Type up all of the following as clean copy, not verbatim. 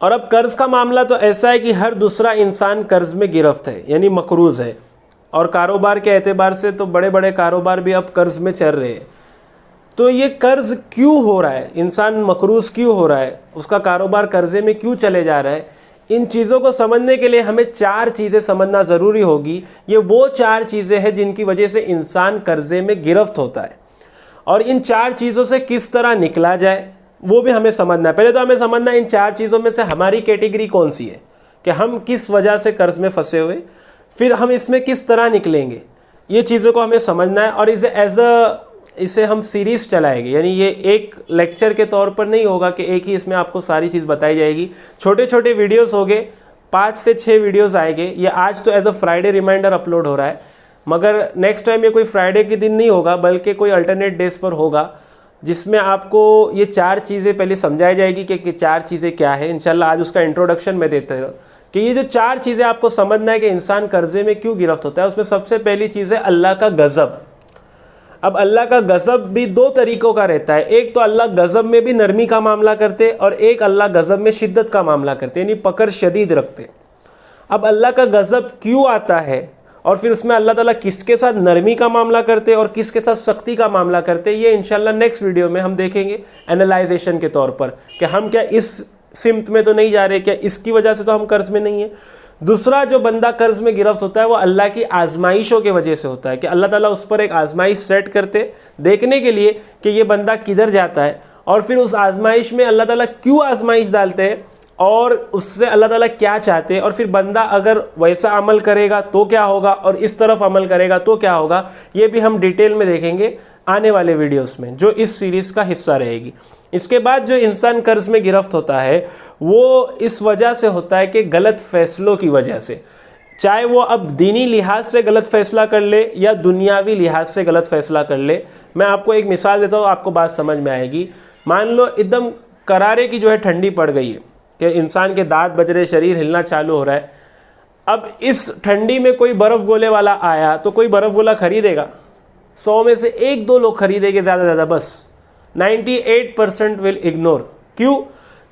और अब कर्ज़ का मामला तो ऐसा है कि हर दूसरा इंसान कर्ज़ में गिरफ्त है, यानी मकरूज़ है। और कारोबार के एतबार से तो बड़े बड़े कारोबार भी अब कर्ज़ में चल रहे हैं। तो ये कर्ज़ क्यों हो रहा है, इंसान मकरूज़ क्यों हो रहा है, उसका कारोबार कर्ज़े में क्यों चले जा रहा है, इन चीज़ों को समझने के लिए हमें 4 चीज़ें समझना ज़रूरी होगी। ये वो 4 चीज़ें हैं जिनकी वजह से इंसान कर्ज़े में गिरफ्त होता है, और इन 4 चीज़ों से किस तरह निकला जाए वो भी हमें समझना है। पहले तो हमें समझना है इन 4 चीज़ों में से हमारी कैटेगरी कौन सी है, कि हम किस वजह से कर्ज़ में फंसे हुए, फिर हम इसमें किस तरह निकलेंगे, ये चीज़ों को हमें समझना है। और इसे हम सीरीज़ चलाएंगे, यानी ये एक लेक्चर के तौर पर नहीं होगा कि एक ही इसमें आपको सारी चीज़ बताई जाएगी। छोटे छोटे वीडियोस होंगे, 5 से 6 वीडियोस आएंगे। ये आज तो as a Friday reminder upload हो रहा है, मगर नेक्स्ट टाइम ये कोई फ्राइडे के दिन नहीं होगा, बल्कि कोई अल्टरनेट डेज पर होगा, जिसमें आपको ये 4 चीज़ें पहले समझाई जाएगी कि 4 चीज़ें क्या है। इंशाल्लाह आज उसका इंट्रोडक्शन में देते हैं कि ये जो 4 चीज़ें आपको समझना है कि इंसान कर्ज़े में क्यों गिरफ्त होता है। उसमें सबसे पहली चीज़ है अल्लाह का गज़ब। अब अल्लाह का गज़ब भी 2 तरीक़ों का रहता है। एक तो अल्लाह गज़ब में भी नरमी का मामला करते, और एक अल्लाह गज़ब में शिद्दत का मामला करते, यानी पकड़ शदीद रखते। अब अल्लाह का गज़ब क्यों आता है, और फिर उसमें अल्लाह ताला किसके साथ नरमी का मामला करते और किसके साथ सख्ती का मामला करते, ये इंशाल्लाह नेक्स्ट वीडियो में हम देखेंगे एनालाइजेशन के तौर पर, कि हम क्या इस सिमत में तो नहीं जा रहे, क्या इसकी वजह से तो हम कर्ज़ में नहीं है। दूसरा जो बंदा कर्ज़ में गिरफ्त होता है वो अल्लाह की आजमाइशों के वजह से होता है, कि अल्लाह ताला उस पर एक आजमाइश सेट करते देखने के लिए कि ये बंदा किधर जाता है, और फिर उस आजमाइश में अल्लाह ताला क्यों आजमाइश डालते हैं और उससे अल्लाह ताला क्या चाहते हैं, और फिर बंदा अगर वैसा अमल करेगा तो क्या होगा और इस तरफ अमल करेगा तो क्या होगा, ये भी हम डिटेल में देखेंगे आने वाले वीडियोस में, जो इस सीरीज़ का हिस्सा रहेगी। इसके बाद जो इंसान कर्ज़ में गिरफ्त होता है वो इस वजह से होता है कि गलत फ़ैसलों की वजह से, चाहे वो अब दीनी लिहाज से गलत फ़ैसला कर ले या दुनियावी लिहाज से गलत फ़ैसला कर ले। मैं आपको एक मिसाल देता हूँ, आपको बात समझ में आएगी। मान लो एकदम करारे की जो है ठंडी पड़ गई है, कि इंसान के दांत बज रहे, शरीर हिलना चालू हो रहा है। अब इस ठंडी में कोई बर्फ़ गोले वाला आया तो कोई बर्फ़ गोला खरीदेगा? 100 में से 1-2 लोग खरीदेंगे ज़्यादा ज़्यादा, बस 98% विल इग्नोर। क्यों?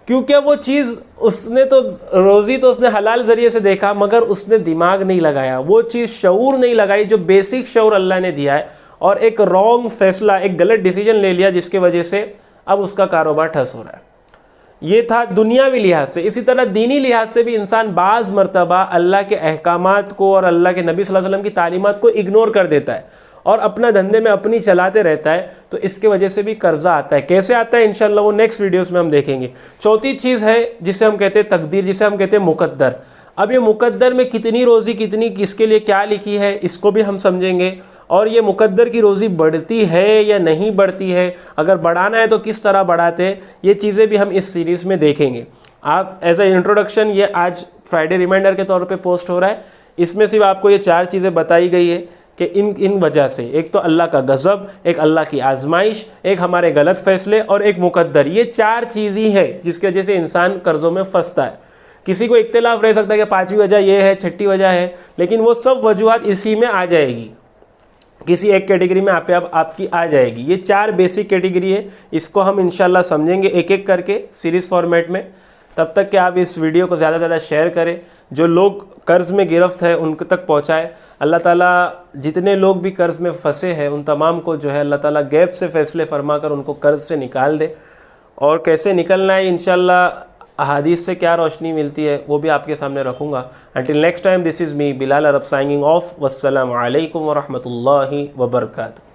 क्योंकि वो चीज़ उसने तो रोज़ी तो उसने हलाल ज़रिए से देखा, मगर उसने दिमाग नहीं लगाया, वो चीज़ शऊर नहीं लगाई जो बेसिक शऊर अल्लाह ने दिया है, और एक रॉन्ग फैसला, एक गलत डिसीजन ले लिया, जिसके वजह से अब उसका कारोबार ठस हो रहा है। ये था दुनियावी लिहाज से। इसी तरह दीनी लिहाज से भी इंसान बाज़ मरतबा अल्लाह के अहकामात को और अल्लाह के नबी सल्लल्लाहु अलैहि वसल्लम की तालीमात को इग्नोर कर देता है और अपना धंधे में अपनी चलाते रहता है, तो इसके वजह से भी कर्जा आता है। कैसे आता है इंशाल्लाह वो नेक्स्ट वीडियोस में हम देखेंगे। चौथी चीज़ है जिसे हम कहते हैं तकदीर, जिसे हम कहते हैं मुकद्दर। अब ये मुकद्दर में कितनी रोज़ी, कितनी किसके लिए क्या लिखी है, इसको भी हम समझेंगे, और ये मुकद्दर की रोज़ी बढ़ती है या नहीं बढ़ती है, अगर बढ़ाना है तो किस तरह बढ़ाते हैं, ये चीज़ें भी हम इस सीरीज़ में देखेंगे। आप एज ए इंट्रोडक्शन ये आज फ्राइडे रिमाइंडर के तौर पे पोस्ट हो रहा है, इसमें सिर्फ आपको ये 4 चीज़ें बताई गई है कि इन वजह से, एक तो अल्लाह का गज़ब, एक अल्लाह की आजमाइश, एक हमारे गलत फ़ैसले और एक मुकद्दर। ये 4 चीज़ ही है जिसकी वजह से इंसान कर्ज़ों में फंसता है। किसी को इख्तिलाफ रह सकता है कि 5वीं वजह ये है, 6ठी वजह है, लेकिन वो सब वजूहात इसी में आ जाएगी, किसी एक कैटेगरी में आपकी आ जाएगी। ये 4 बेसिक कैटेगरी है, इसको हम इंशाल्लाह समझेंगे एक एक करके सीरीज़ फॉर्मेट में। तब तक कि आप इस वीडियो को ज़्यादा से ज़्यादा शेयर करें, जो लोग कर्ज़ में गिरफ्त है उनके तक पहुँचाए। अल्लाह ताला जितने लोग भी कर्ज़ में फंसे हैं उन तमाम को जो है अल्लाह ताला गैब से फ़ैसले फरमा कर उनको कर्ज़ से निकाल दे, और कैसे निकलना है इंशाल्लाह अहादीस से क्या रोशनी मिलती है वो भी आपके सामने रखूँगा। Until next time, this is me Bilal Arab signing off. वस्सलामु अलैकुम व रहमतुल्लाहि व बरकातुहू।